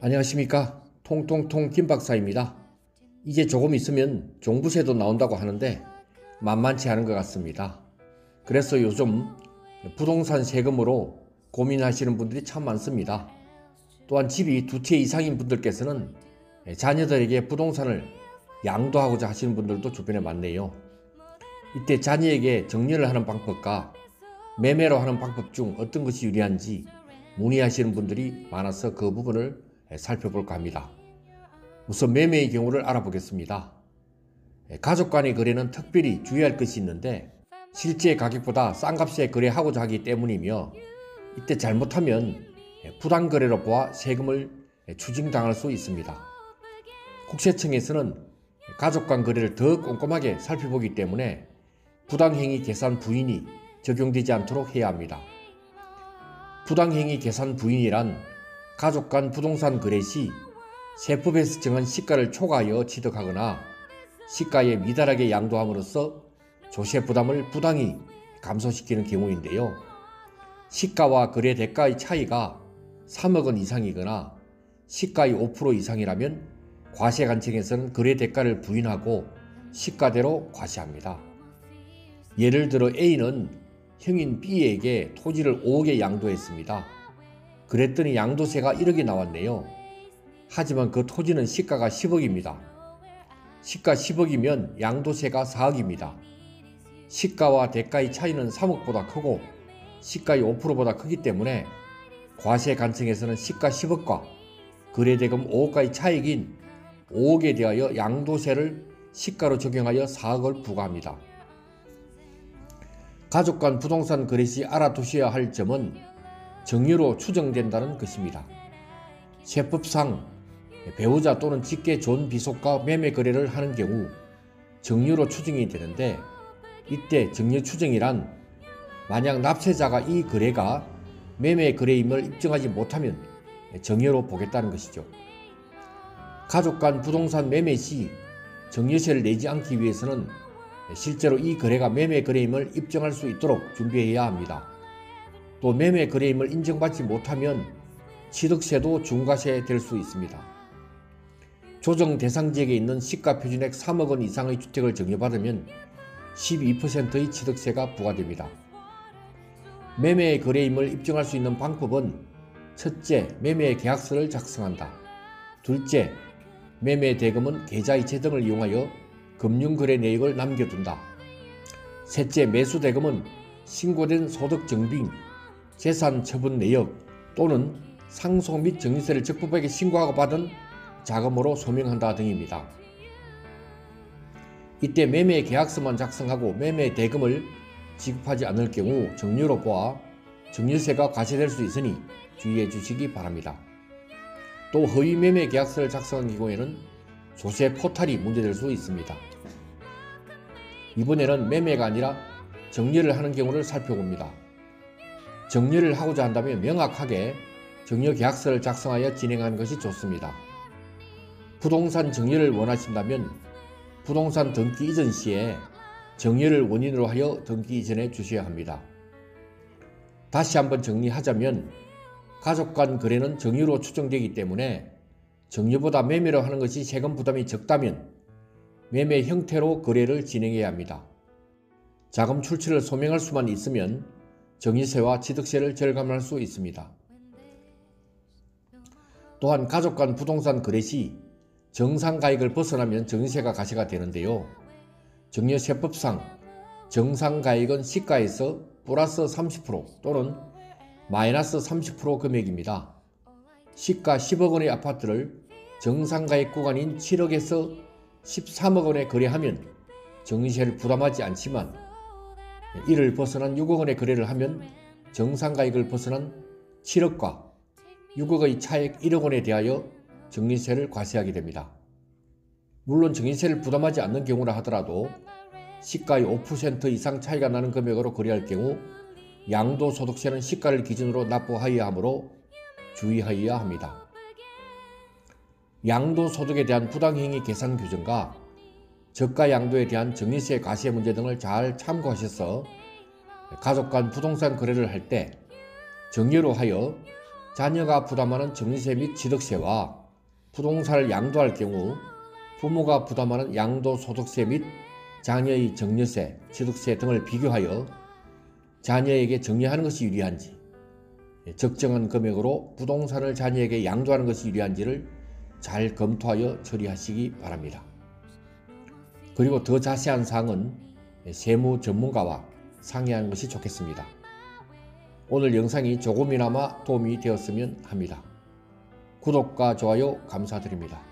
안녕하십니까. 통통통 김박사입니다. 이제 조금 있으면 종부세도 나온다고 하는데 만만치 않은 것 같습니다. 그래서 요즘 부동산 세금으로 고민하시는 분들이 참 많습니다. 또한 집이 두 채 이상인 분들께서는 자녀들에게 부동산을 양도하고자 하시는 분들도 주변에 많네요. 이때 자녀에게 정리를 하는 방법과 매매로 하는 방법 중 어떤 것이 유리한지 문의하시는 분들이 많아서 그 부분을 살펴볼까 합니다. 우선 매매의 경우를 알아보겠습니다. 가족 간의 거래는 특별히 주의할 것이 있는데 실제 가격보다 싼 값에 거래하고자 하기 때문이며 이때 잘못하면 부당거래로 보아 세금을 추징당할 수 있습니다. 국세청에서는 가족 간 거래를 더 꼼꼼하게 살펴보기 때문에 부당행위 계산 부인이 적용되지 않도록 해야 합니다. 부당행위 계산 부인이란 가족 간 부동산 거래 시 세법에서 정한 시가를 초과하여 취득하거나 시가에 미달하게 양도함으로써 조세 부담을 부당히 감소시키는 경우인데요. 시가와 거래 대가의 차이가 3억 원 이상이거나 시가의 5% 이상이라면 과세관청에서는 거래 대가를 부인하고 시가대로 과세합니다. 예를 들어 A는 형인 B에게 토지를 5억에 양도했습니다. 그랬더니 양도세가 1억이 나왔네요. 하지만 그 토지는 시가가 10억입니다. 시가 10억이면 양도세가 4억입니다. 시가와 대가의 차이는 3억보다 크고 시가의 5%보다 크기 때문에 과세관청에서는 시가 10억과 거래대금 5억가의 차익인 5억에 대하여 양도세를 시가로 적용하여 4억을 부과합니다. 가족 간 부동산 거래 시 알아두셔야 할 점은 정리로 추정된다는 것입니다. 세법상 배우자 또는 직계 존 비속과 매매 거래를 하는 경우 정리로 추정이 되는데 이때 정리 추정이란 만약 납세자가 이 거래가 매매 거래임을 입증하지 못하면 정리로 보겠다는 것이죠. 가족 간 부동산 매매 시 정리세를 내지 않기 위해서는 실제로 이 거래가 매매 거래임을 입증할 수 있도록 준비해야 합니다. 또 매매 거래임을 인정받지 못하면 취득세도 중과세 될 수 있습니다. 조정 대상 지역에 있는 시가 표준액 3억 원 이상의 주택을 정려받으면 12%의 취득세가 부과됩니다. 매매 거래임을 입증할 수 있는 방법은 첫째, 매매 계약서를 작성한다. 둘째, 매매 대금은 계좌이체 등을 이용하여 금융거래 내역을 남겨둔다. 셋째, 매수 대금은 신고된 소득 증빙, 재산 처분 내역 또는 상속 및 증여세를 적법하게 신고하고 받은 자금으로 소명한다 등입니다. 이때 매매 계약서만 작성하고 매매 대금을 지급하지 않을 경우 정리로 보아 증여세가 과세될 수 있으니 주의해 주시기 바랍니다. 또 허위 매매 계약서를 작성한 경우에는 조세 포탈이 문제될 수 있습니다. 이번에는 매매가 아니라 정리를 하는 경우를 살펴봅니다. 정리를 하고자 한다면 명확하게 정리 계약서를 작성하여 진행하는 것이 좋습니다. 부동산 정리를 원하신다면 부동산 등기 이전 시에 정리를 원인으로 하여 등기 이전해 주셔야 합니다. 다시 한번 정리하자면 가족 간 거래는 정리로 추정되기 때문에 정리보다 매매로 하는 것이 세금 부담이 적다면 매매 형태로 거래를 진행해야 합니다. 자금 출처를 소명할 수만 있으면 정리세와 취득세를 절감할 수 있습니다. 또한 가족 간 부동산 거래 시 정상가액을 벗어나면 정리세가 과세가 되는데요. 정리세법상 정상가액은 시가에서 플러스 30% 또는 마이너스 30% 금액입니다. 시가 10억 원의 아파트를 정상가액 구간인 7억에서 13억 원에 거래하면 정리세를 부담하지 않지만 이를 벗어난 6억 원의 거래를 하면 정상가액을 벗어난 7억과 6억의 차액 1억 원에 대하여 정리세를 과세하게 됩니다. 물론 정리세를 부담하지 않는 경우라 하더라도 시가의 5% 이상 차이가 나는 금액으로 거래할 경우 양도소득세는 시가를 기준으로 납부하여야 하므로 주의하여야 합니다. 양도소득에 대한 부당행위 계산 규정과 저가양도에 대한 정리세 과세 문제 등을 잘 참고하셔서 가족 간 부동산 거래를 할 때 정리로 하여 자녀가 부담하는 증여세 및 취득세와 부동산을 양도할 경우 부모가 부담하는 양도소득세 및 자녀의 증여세, 취득세 등을 비교하여 자녀에게 증여하는 것이 유리한지, 적정한 금액으로 부동산을 자녀에게 양도하는 것이 유리한지를 잘 검토하여 처리하시기 바랍니다. 그리고 더 자세한 사항은 세무 전문가와 상의하는 것이 좋겠습니다. 오늘 영상이 조금이나마 도움이 되었으면 합니다. 구독과 좋아요 감사드립니다.